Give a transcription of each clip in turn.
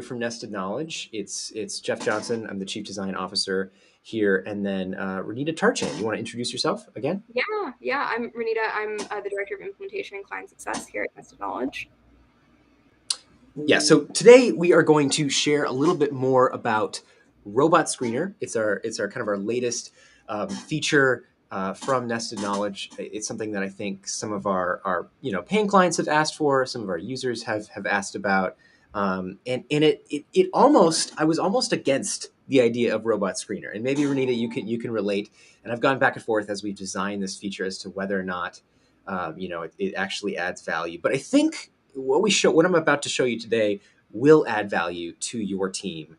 From Nested Knowledge. It's Jeff Johnson. I'm the Chief Design Officer here, and then Renita Tarchin. You want to introduce yourself again? Yeah. I'm Renita. I'm the Director of Implementation and Client Success here at Nested Knowledge. Yeah. So today we are going to share a little bit more about Robot Screener. It's our kind of our latest feature from Nested Knowledge. It's something that I think some of our paying clients have asked for. Some of our users have asked about. And it almost, I was almost against the idea of Robot Screener. And maybe Renita, you can relate. And I've gone back and forth as we've designed this feature as to whether or not it actually adds value. But I think what I'm about to show you today will add value to your team,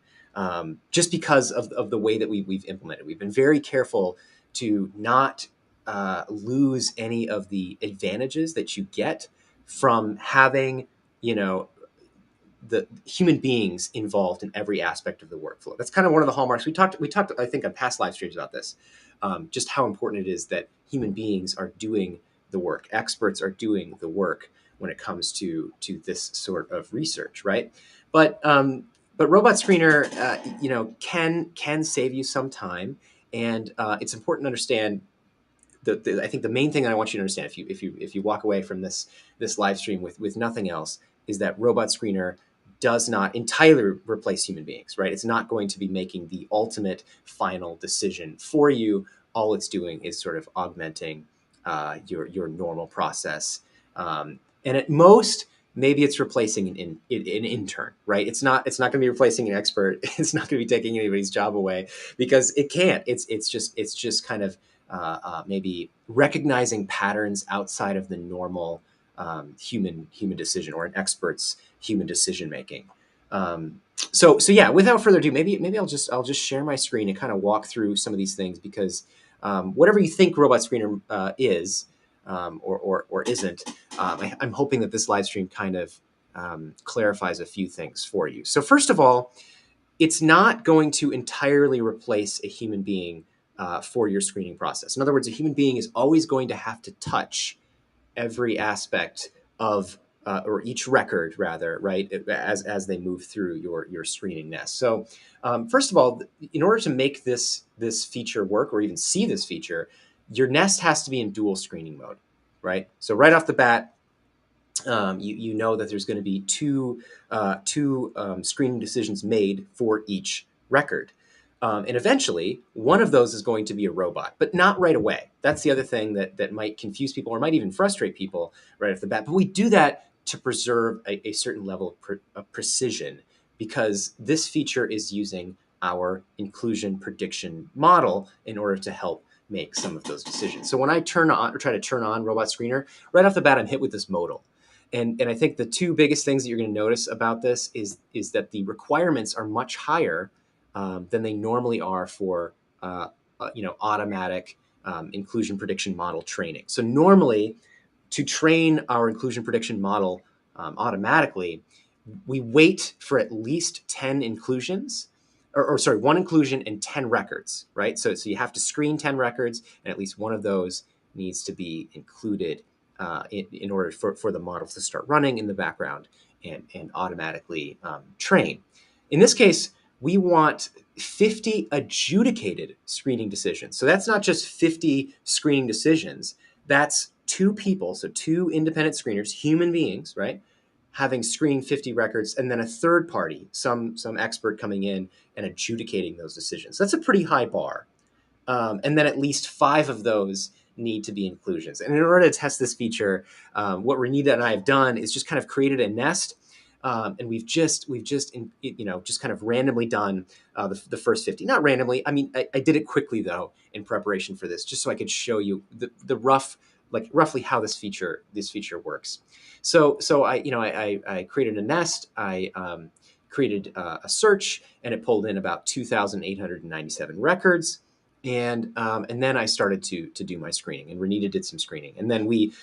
just because of the way that we've implemented. We've been very careful to not lose any of the advantages that you get from having, the human beings involved in every aspect of the workflow. That's kind of one of the hallmarks. We talked, I think, on past live streams about this, just how important it is that human beings are doing the work. Experts are doing the work when it comes to this sort of research, right? But Robot Screener, can save you some time, and it's important to understand. I think the main thing that I want you to understand, if you walk away from this live stream with nothing else, is that Robot Screener does not entirely replace human beings, right? It's not going to be making the ultimate final decision for you. All it's doing is sort of augmenting your normal process, and at most, maybe it's replacing an intern, right? It's not going to be replacing an expert. It's not going to be taking anybody's job away, because it can't. It's just kind of maybe recognizing patterns outside of the normal human decision, or an expert's human decision making. So yeah, without further ado, maybe I'll just share my screen and kind of walk through some of these things, because whatever you think Robot Screener is, or isn't, I'm hoping that this live stream kind of clarifies a few things for you. So first of all, it's not going to entirely replace a human being for your screening process. In other words, a human being is always going to have to touch every aspect of or each record, rather, right, as they move through your screening nest. So first of all, in order to make this feature work, or even see this feature, your nest has to be in dual screening mode, right? So right off the bat, you know that there's going to be two screening decisions made for each record. And eventually, one of those is going to be a robot, but not right away. That's the other thing that might confuse people, or might even frustrate people right off the bat. But we do that to preserve a certain level of precision, because this feature is using our inclusion prediction model in order to help make some of those decisions. So when I turn on, or try to turn on Robot Screener, right off the bat, I'm hit with this modal. And I think the two biggest things that you're going to notice about this is that the requirements are much higher than they normally are for automatic inclusion prediction model training. So normally, to train our inclusion prediction model automatically, we wait for at least 10 inclusions, or sorry, one inclusion and 10 records, right? So you have to screen 10 records, and at least one of those needs to be included in order for the model to start running in the background and automatically train. In this case, we want 50 adjudicated screening decisions. So that's not just 50 screening decisions. That's two people, so two independent screeners, human beings, right, having screened 50 records, and then a third party, some expert coming in and adjudicating those decisions. That's a pretty high bar. And then at least 5 of those need to be inclusions. And in order to test this feature, what Renita and I have done is just kind of created a nest, and we've just kind of randomly done the first 50. Not randomly. I mean, I did it quickly though in preparation for this, just so I could show you the roughly how this feature works. So I created a nest. I created a search, and it pulled in about 2,897 records. And then I started to do my screening, and Renita did some screening, and then we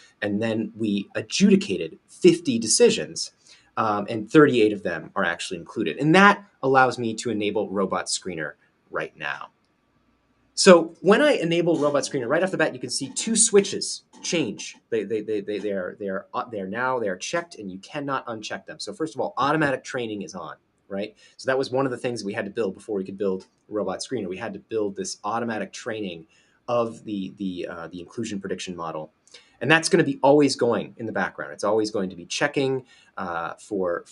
adjudicated 50 decisions, and 38 of them are actually included, and that allows me to enable Robot Screener right now. So when I enable Robot Screener right off the bat, you can see two switches change. They are checked, and you cannot uncheck them. So first of all, automatic training is on. right? So that was one of the things we had to build before we could build Robot Screener. We had to build this automatic training of the inclusion prediction model, and that's going to be always going in the background. It's always going to be checking for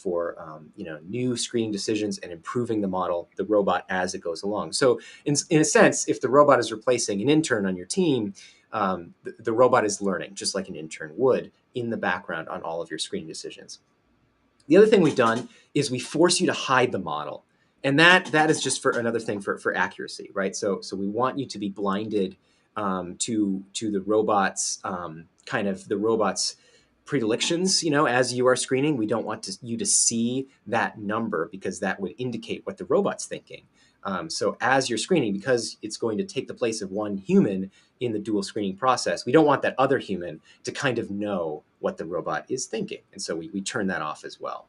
new screening decisions and improving the model, the robot, as it goes along. So in a sense, if the robot is replacing an intern on your team, the robot is learning just like an intern would in the background on all of your screening decisions. The other thing we've done is we force you to hide the model, and that is just for another thing for accuracy, right? So we want you to be blinded to the robot's kind of the robot's predilections. As you are screening, we don't want you to see that number because that would indicate what the robot's thinking. So as you're screening, because it's going to take the place of one human in the dual screening process, we don't want that other human to kind of know what the robot is thinking. And so we turn that off as well.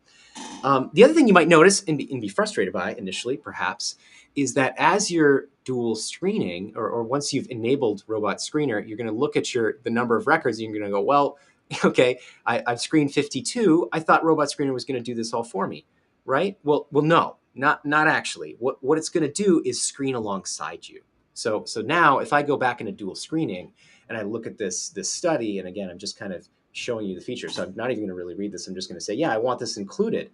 The other thing you might notice and be frustrated by initially, perhaps, is that as you're dual screening, or once you've enabled Robot Screener, you're going to look at the number of records and you're going to go, well, okay, I've screened 52. I thought Robot Screener was going to do this all for me, right? Well, no, not actually. What it's going to do is screen alongside you. So now if I go back into dual screening and I look at this study, and again, I'm just kind of showing you the feature, so I'm not even going to really read this. I'm just going to say, yeah, I want this included.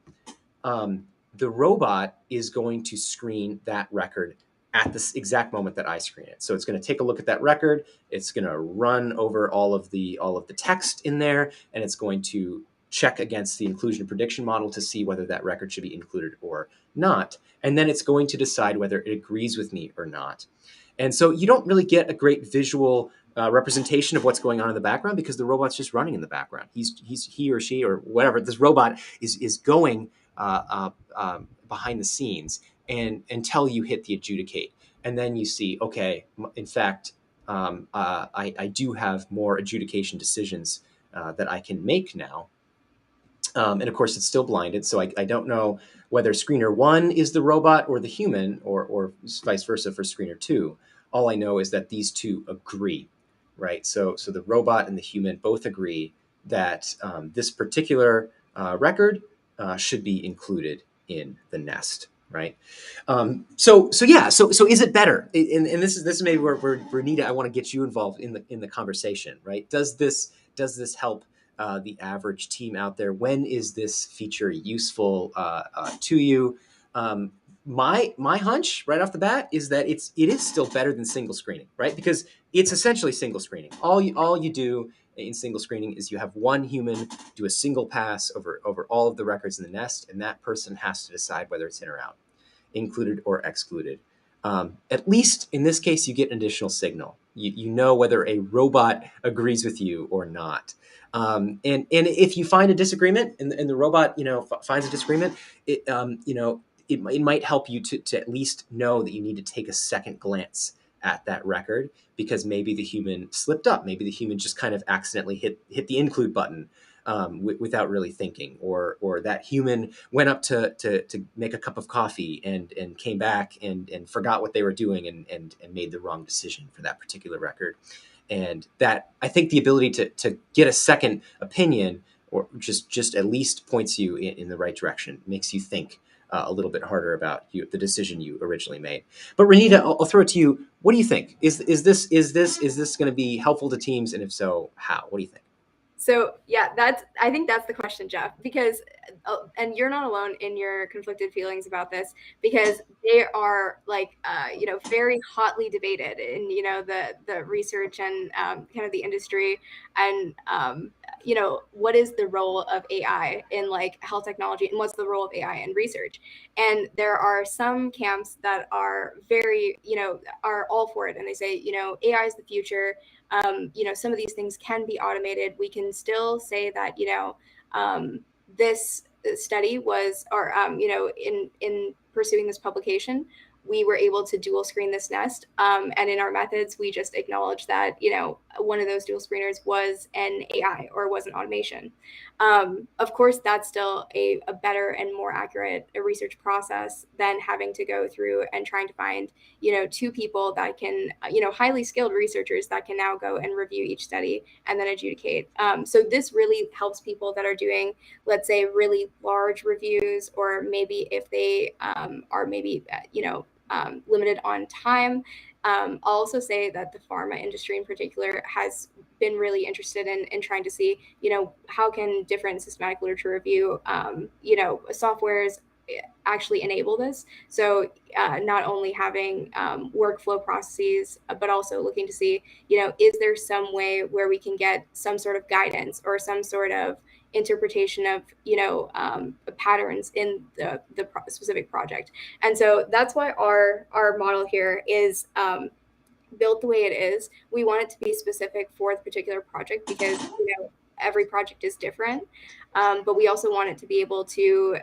The robot is going to screen that record at this exact moment that I screen it. So it's going to take a look at that record. It's going to run over all of the text in there, and it's going to check against the inclusion prediction model to see whether that record should be included or not. And then it's going to decide whether it agrees with me or not. And so you don't really get a great visual representation of what's going on in the background because the robot's just running in the background. He or she or whatever, this robot is going behind the scenes and until you hit the adjudicate. And then you see, okay, in fact, I do have more adjudication decisions that I can make now. And of course, it's still blinded, so I don't know whether screener 1 is the robot or the human, or vice versa for screener 2. All I know is that these two agree, right? So the robot and the human both agree that this particular record should be included in the nest, right? So is it better? And this is maybe where Renita, I want to get you involved in the conversation, right? Does this help the average team out there? When is this feature useful to you? My hunch right off the bat is that it is still better than single screening, right? Because it's essentially single screening. All you do in single screening is you have one human do a single pass over all of the records in the nest, and that person has to decide whether it's in or out, included or excluded. At least in this case, you get an additional signal. You know whether a robot agrees with you or not. And if you find a disagreement and the robot, finds a disagreement, it might help you to at least know that you need to take a second glance at that record because maybe the human slipped up. Maybe the human just kind of accidentally hit the include button without really thinking, or that human went up to make a cup of coffee and came back and forgot what they were doing and made the wrong decision for that particular record. And that, I think, the ability to get a second opinion or just at least points you in the right direction, makes you think a little bit harder about the decision you originally made. But Renita, I'll throw it to you. What do you think? Is this going to be helpful to teams, and if so, how? What do you think? So yeah, I think that's the question, Jeff, because, and you're not alone in your conflicted feelings about this, because they are very hotly debated in, the research and kind of the industry, and, what is the role of AI in health technology, and what's the role of AI in research? And there are some camps that are very, are all for it. And they say, AI is the future. Some of these things can be automated. We can still say that, this study was, or, in pursuing this publication, we were able to dual screen this nest. And in our methods, we just acknowledge that, one of those dual screeners was an AI or was an automation. Of course, that's still a better and more accurate research process than having to go through and trying to find, two people that can, highly skilled researchers that can now go and review each study and then adjudicate. So this really helps people that are doing, let's say, really large reviews, or maybe if they are maybe, limited on time. I'll also say that the pharma industry in particular has been really interested in trying to see, how can different systematic literature review, softwares actually enable this. So not only having workflow processes, but also looking to see, is there some way where we can get some sort of guidance or some sort of interpretation of, patterns in the specific project. And so that's why our model here is built the way it is. We want it to be specific for the particular project because, every project is different. But we also want it to be able to,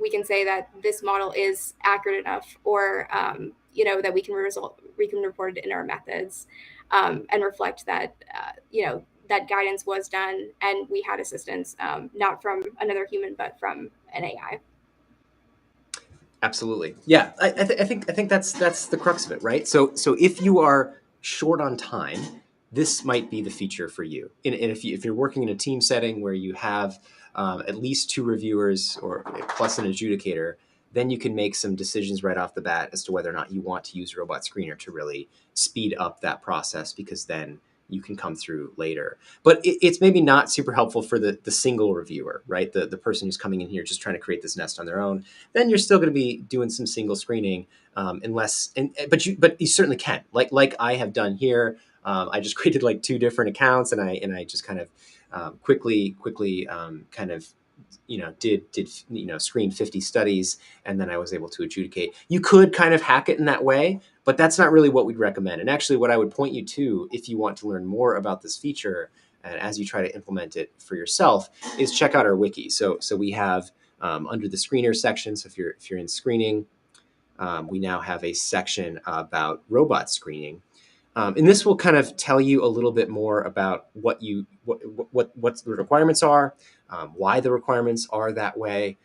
we can say that this model is accurate enough, or, that we can report it in our methods, and reflect that, that guidance was done and we had assistance, not from another human, but from an AI. Absolutely. Yeah, I think that's the crux of it, right? So if you are short on time, this might be the feature for you. And if you're working in a team setting where you have at least 2 reviewers or plus an adjudicator, then you can make some decisions right off the bat as to whether or not you want to use Robot Screener to really speed up that process, because then you can come through later. But it's maybe not super helpful for the single reviewer, right? The person who's coming in here just trying to create this nest on their own. Then you're still going to be doing some single screening, but you certainly can, like I have done here. I just created like 2 different accounts, and I just kind of quickly kind of did screen 50 studies, and then I was able to adjudicate. You could kind of hack it in that way, but that's not really what we'd recommend. And actually, what I would point you to, if you want to learn more about this feature, and as you try to implement it for yourself, is check out our wiki. So we have under the screener section. So if you're in screening, we now have a section about robot screening. And this will kind of tell you a little bit more about what the requirements are, why the requirements are that way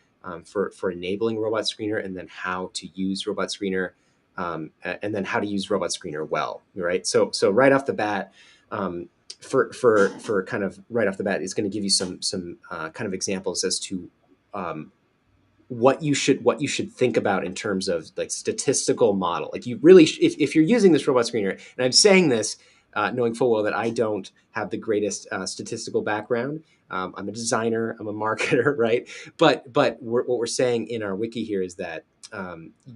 for enabling Robot Screener, and then how to use Robot Screener, and then how to use Robot Screener well, right? So right off the bat, for kind of right off the bat, is going to give you some kind of examples as to what you should think about in terms of like statistical model. Like you really, if you're using this Robot Screener, and I'm saying this knowing full well that I don't have the greatest statistical background. I'm a designer, I'm a marketer, right? But what we're saying in our wiki here is that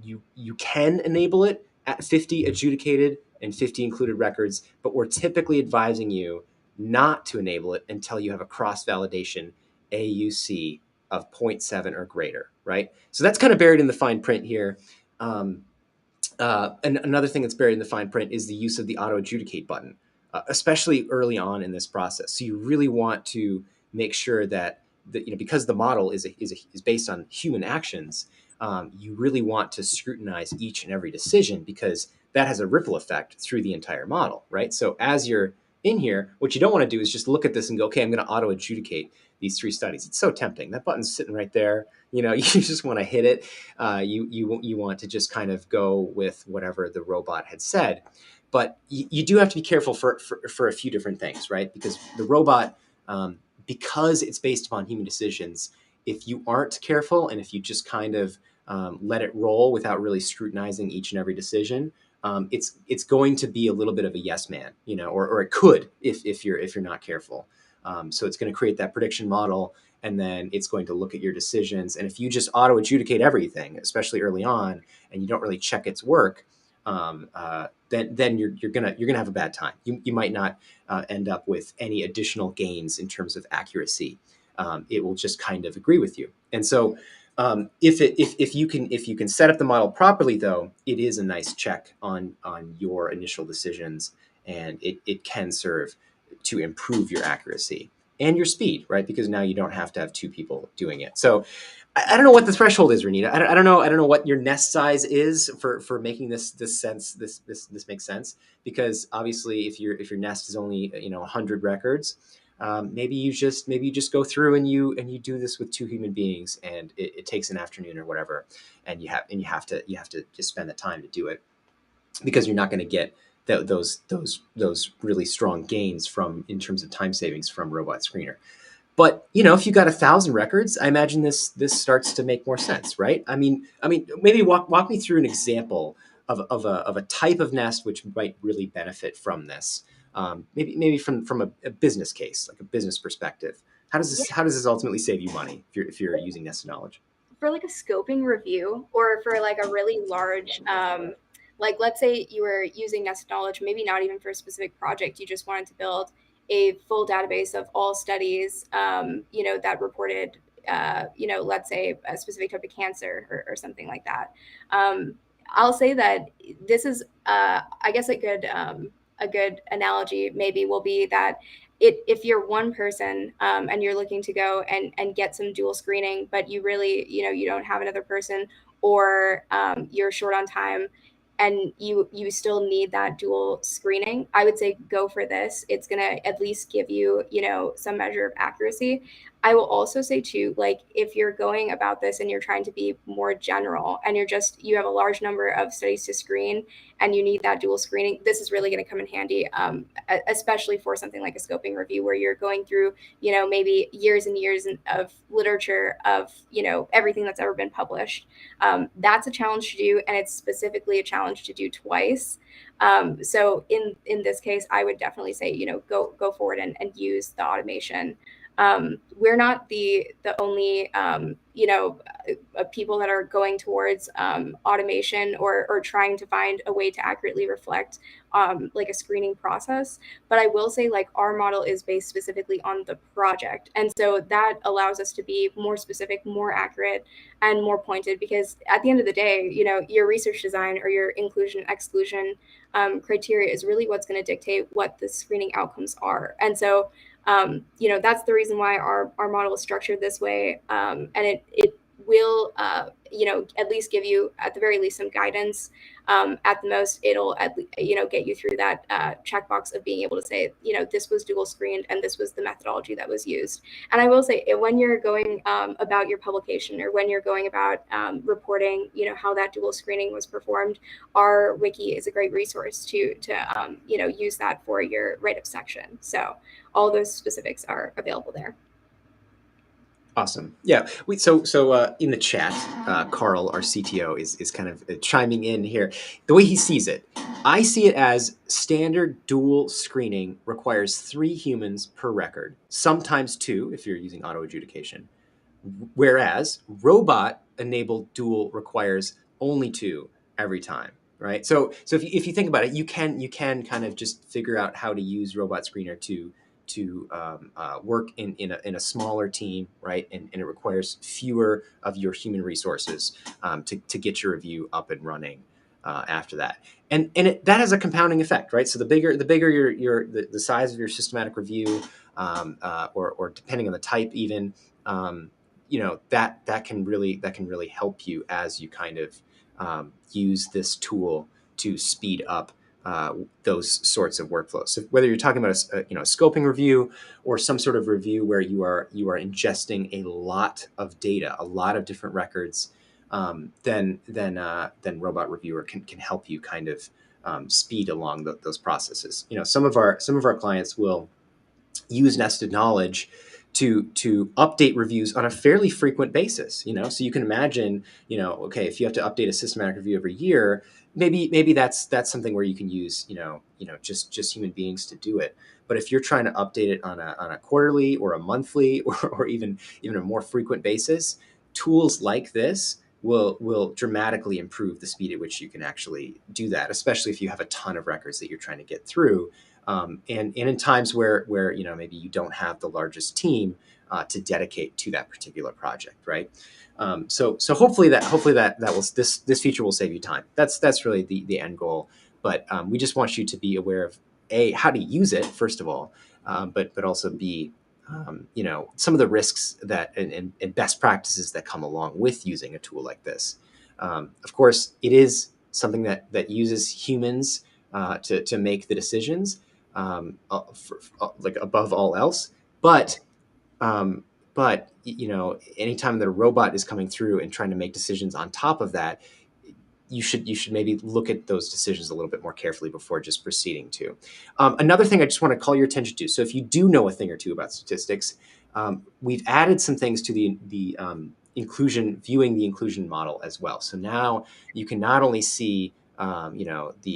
you can enable it at 50 adjudicated and 50 included records, but we're typically advising you not to enable it until you have a cross-validation AUC of 0.7 or greater, right? So that's kind of buried in the fine print here. And another thing that's buried in the fine print is the use of the auto adjudicate button, especially early on in this process. So you really want to make sure that because the model is based on human actions, you really want to scrutinize each and every decision, because that has a ripple effect through the entire model, right? So as you're in here, what you don't want to do is just look at this and go, okay, I'm going to auto adjudicate these 3 studies. It's so tempting. That button's sitting right there. You just want to hit it. You want to just kind of go with whatever the robot had said. But you do have to be careful for a few different things, right? Because the robot, because it's based upon human decisions, if you aren't careful and if you just kind of let it roll without really scrutinizing each and every decision, it's going to be a little bit of a yes man, or it could if you're not careful. So it's going to create that prediction model, and then it's going to look at your decisions. And if you just auto adjudicate everything, especially early on, and you don't really check its work, then you're gonna have a bad time. You might not end up with any additional gains in terms of accuracy. It will just kind of agree with you. And so if you can set up the model properly, though, it is a nice check on your initial decisions, and it can serve to improve your accuracy and your speed, right? Because now you don't have to have 2 people doing it. So I don't know what the threshold is, Renita. I don't know. I don't know what your nest size is for making this makes sense. Because obviously, if your nest is only 100 records, maybe you just go through and you do this with two human beings, and it takes an afternoon or whatever, and you have to just spend the time to do it, because you're not going to get those really strong gains from in terms of time savings from Robot Screener. But if you got 1,000 records, I imagine this starts to make more sense, right? I mean, maybe walk me through an example of a type of nest which might really benefit from this. Maybe from a business case, like a business perspective. How does this ultimately save you money if you're using nested knowledge? For like a scoping review, or for like a really large like let's say you were using nested knowledge, maybe not even for a specific project, you just wanted to build a full database of all studies that reported let's say a specific type of cancer, or something like that. I'll say that this is I guess a good analogy maybe will be that if you're one person, and you're looking to go and get some dual screening, but you really, you don't have another person, or you're short on time, and you still need that dual screening, I would say go for this. It's going to at least give you, some measure of accuracy. I will also say too, like if you're going about this and you're trying to be more general, and you have a large number of studies to screen, and you need that dual screening, this is really going to come in handy, especially for something like a scoping review, where you're going through, maybe years and years of literature of, everything that's ever been published. That's a challenge to do, and it's specifically a challenge to do twice. So in this case, I would definitely say, go forward and use the automation. We're not the only people that are going towards automation, or trying to find a way to accurately reflect like a screening process. But I will say, like, our model is based specifically on the project, and so that allows us to be more specific, more accurate, and more pointed. Because at the end of the day, your research design or your inclusion exclusion criteria is really what's going to dictate what the screening outcomes are. And so that's the reason why our model is structured this way. And it will, at least give you, at the very least, some guidance. At the most, it'll, get you through that checkbox of being able to say, this was dual screened and this was the methodology that was used. And I will say, when you're going about your publication, or when you're going about reporting, how that dual screening was performed, our wiki is a great resource to use that for your write-up section. So all those specifics are available there. Awesome. Yeah. In the chat, Carl, our CTO, is kind of chiming in here. The way he sees it, I see it as standard dual screening requires 3 humans per record, sometimes 2 if you're using auto adjudication. Whereas robot-enabled dual requires only 2 every time, right? So if you think about it, you can kind of just figure out how to use Robot Screener to work in a smaller team, right? And it requires fewer of your human resources to get your review up and running after that. And that has a compounding effect, right? So the bigger the size of your systematic review, or depending on the type even, that can really help you as you kind of use this tool to speed up those sorts of workflows. So whether you're talking about a scoping review, or some sort of review where you are ingesting a lot of data, a lot of different records, then Robot Reviewer can help you kind of speed along those processes. Some of our clients will use nested knowledge to update reviews on a fairly frequent basis. So you can imagine, okay, if you have to update a systematic review every year, maybe that's something where you can use just human beings to do it. But if you're trying to update it on a quarterly or a monthly, or even a more frequent basis, tools like this will dramatically improve the speed at which you can actually do that, especially if you have a ton of records that you're trying to get through. And in times where maybe you don't have the largest team to dedicate to that particular project, right? So hopefully this feature will save you time. That's really the end goal. But we just want you to be aware of how to use it, first of all, but also B, some of the risks that and best practices that come along with using a tool like this. Of course, it is something that uses humans to make the decisions, like above all else. But um, anytime that a robot is coming through and trying to make decisions on top of that, you should maybe look at those decisions a little bit more carefully before just proceeding to. Another thing I just want to call your attention to. So if you do know a thing or two about statistics, we've added some things to the viewing the inclusion model as well. So now you can not only see the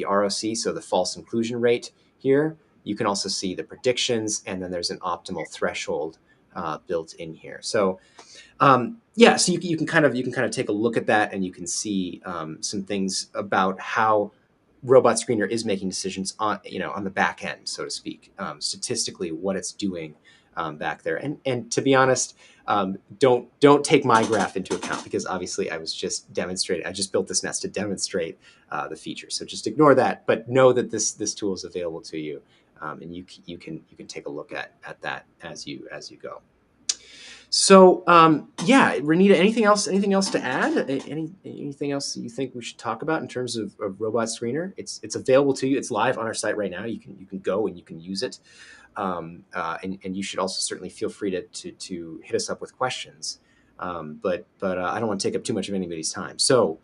ROC, so the false inclusion rate here. You can also see the predictions, and then there's an optimal threshold built in here. So so you can kind of take a look at that, and you can see some things about how Robot Screener is making decisions on the back end, so to speak, statistically what it's doing back there. And to be honest, don't take my graph into account, because obviously I just built this nest to demonstrate the feature. So just ignore that, but know that this tool is available to you, and you can take a look at that as you go. So Renita, anything else to add? Anything else you think we should talk about in terms of Robot Screener? It's available to you. It's live on our site right now. You can go and you can use it, and you should also certainly feel free to hit us up with questions. But I don't want to take up too much of anybody's time. So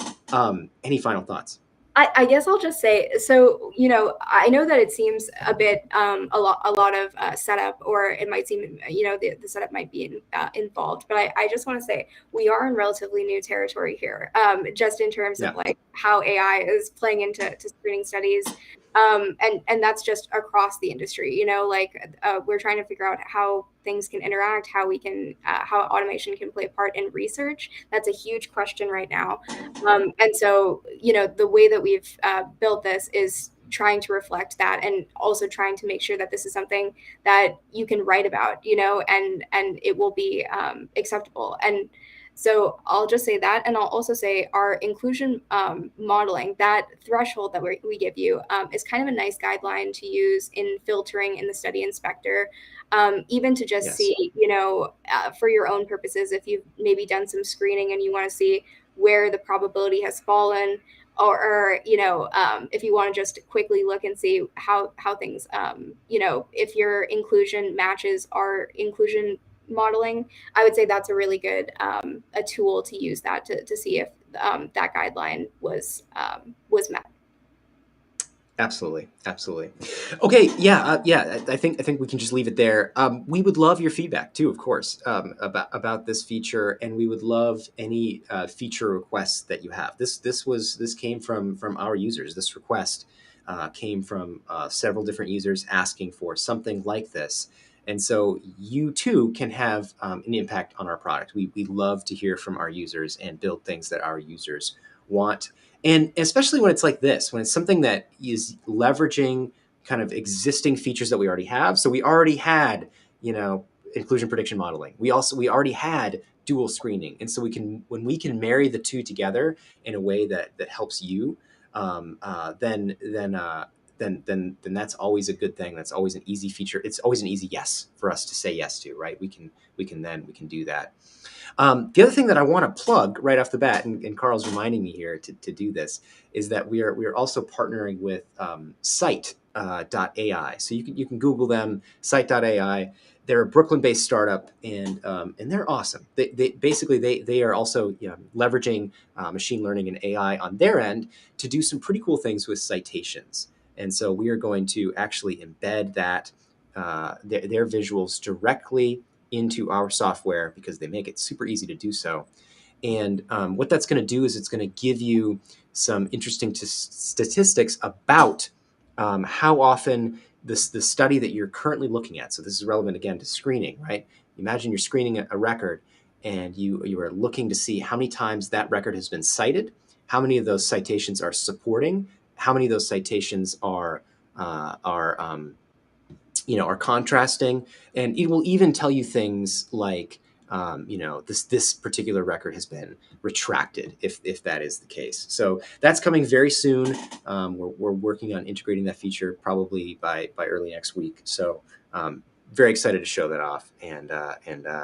any final thoughts? I guess I'll just say, so, I know that it seems a bit, a lot of setup, or it might seem, the setup might be involved, but I just want to say we are in relatively new territory here, just in terms of like how AI is playing into screening studies. And that's just across the industry, we're trying to figure out how things can interact, how we can, how automation can play a part in research. That's a huge question right now. And so, the way that we've built this is trying to reflect that, and also trying to make sure that this is something that you can write about, and it will be acceptable. And so I'll just say that, and I'll also say our inclusion modeling, that threshold that we give you, is kind of a nice guideline to use in filtering in the study inspector, even to just see, for your own purposes, if you've maybe done some screening and you want to see where the probability has fallen, or if you want to just quickly look and see how things, if your inclusion matches our inclusion modeling, I would say that's a really good a tool to use that to see if that guideline was met. Absolutely. Okay, I think we can just leave it there. We would love your feedback too, of course, about this feature, and we would love any feature requests that you have. This came from our users. This request came from several different users asking for something like this. And so you too can have an impact on our product. We love to hear from our users and build things that our users want. And especially when it's like this, when it's something that is leveraging kind of existing features that we already have. So we already had, inclusion prediction modeling. We already had dual screening. And so when we can marry the two together in a way that helps you, then that's always a good thing. That's always an easy feature. It's always an easy yes for us to say yes to, right? We can do that. The other thing that I want to plug right off the bat, and Carl's reminding me here to do this, is that we are also partnering with Scite.ai. So you can Google them, Scite.ai. They're a Brooklyn-based startup, and they're awesome. They are also leveraging machine learning and AI on their end to do some pretty cool things with citations. And so we are going to actually embed their visuals directly into our software, because they make it super easy to do so. And what that's going to do is it's going to give you some interesting statistics about how often the study that you're currently looking at. So this is relevant again to screening, right? Imagine you're screening a record, and you are looking to see how many times that record has been cited, how many of those citations are supporting, how many of those citations are contrasting, and it will even tell you things like, this particular record has been retracted, if that is the case. So that's coming very soon. We're working on integrating that feature probably by early next week. So very excited to show that off, and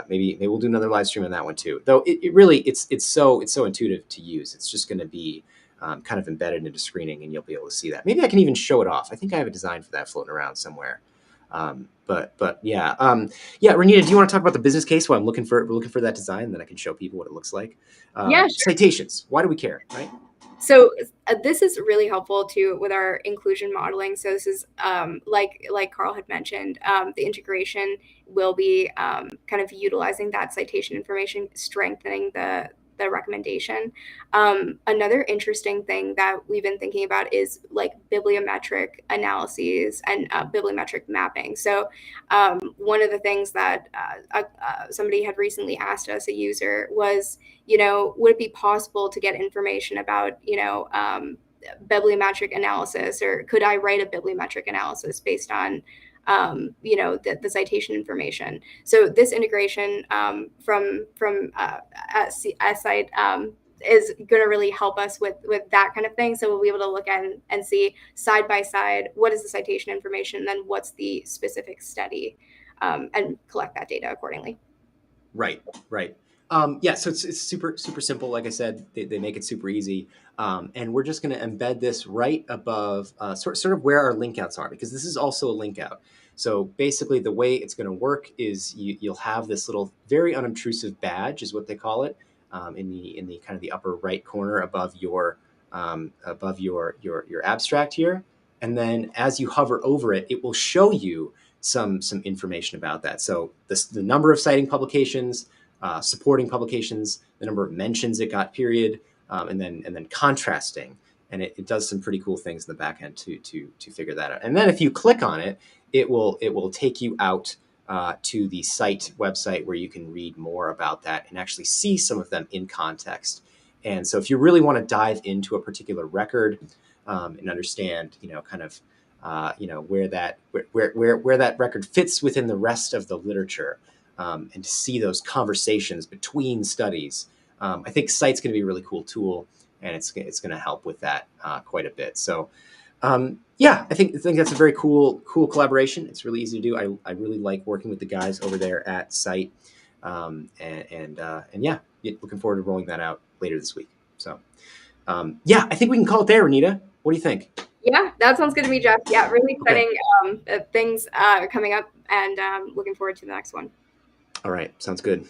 maybe we'll do another live stream on that one too. Though it really it's so intuitive to use. It's just going to be kind of embedded into screening, and you'll be able to see that. Maybe I can even show it off. I think I have a design for that floating around somewhere. But yeah, Renita, do you want to talk about the business case while I'm looking for that design, and then I can show people what it looks like? Yeah, sure. Citations. Why do we care, right? So this is really helpful too with our inclusion modeling. So this is like Carl had mentioned, the integration will be kind of utilizing that citation information, strengthening the recommendation. Another interesting thing that we've been thinking about is like bibliometric analyses and bibliometric mapping. So one of the things that somebody had recently asked us, a user, was, would it be possible to get information about, bibliometric analysis, or could I write a bibliometric analysis based on the citation information? So this integration from Scite is going to really help us with that kind of thing. So we'll be able to look at and see side by side, what is the citation information, and then what's the specific study, and collect that data accordingly. Right. So it's super simple. Like I said, they make it super easy. And we're just going to embed this right above sort of where our link outs are, because this is also a link out. So basically the way it's going to work is you'll have this little very unobtrusive badge, is what they call it, in the kind of the upper right corner above your abstract here. And then as you hover over it, it will show you some information about that. So the number of citing publications, supporting publications, the number of mentions it got, period, and then contrasting. And it does some pretty cool things in the back end to figure that out. And then if you click on it, it will take you out to the Scite website, where you can read more about that and actually see some of them in context. And so if you really want to dive into a particular record and understand, where that record fits within the rest of the literature, and to see those conversations between studies, I think Scite's going to be a really cool tool, and it's going to help with that quite a bit. So, I think that's a very cool collaboration. It's really easy to do. I really like working with the guys over there at Scite, looking forward to rolling that out later this week. So, I think we can call it there, Renita. What do you think? Yeah, that sounds good to me, Jeff. Yeah, really exciting things coming up, and looking forward to the next one. All right, sounds good.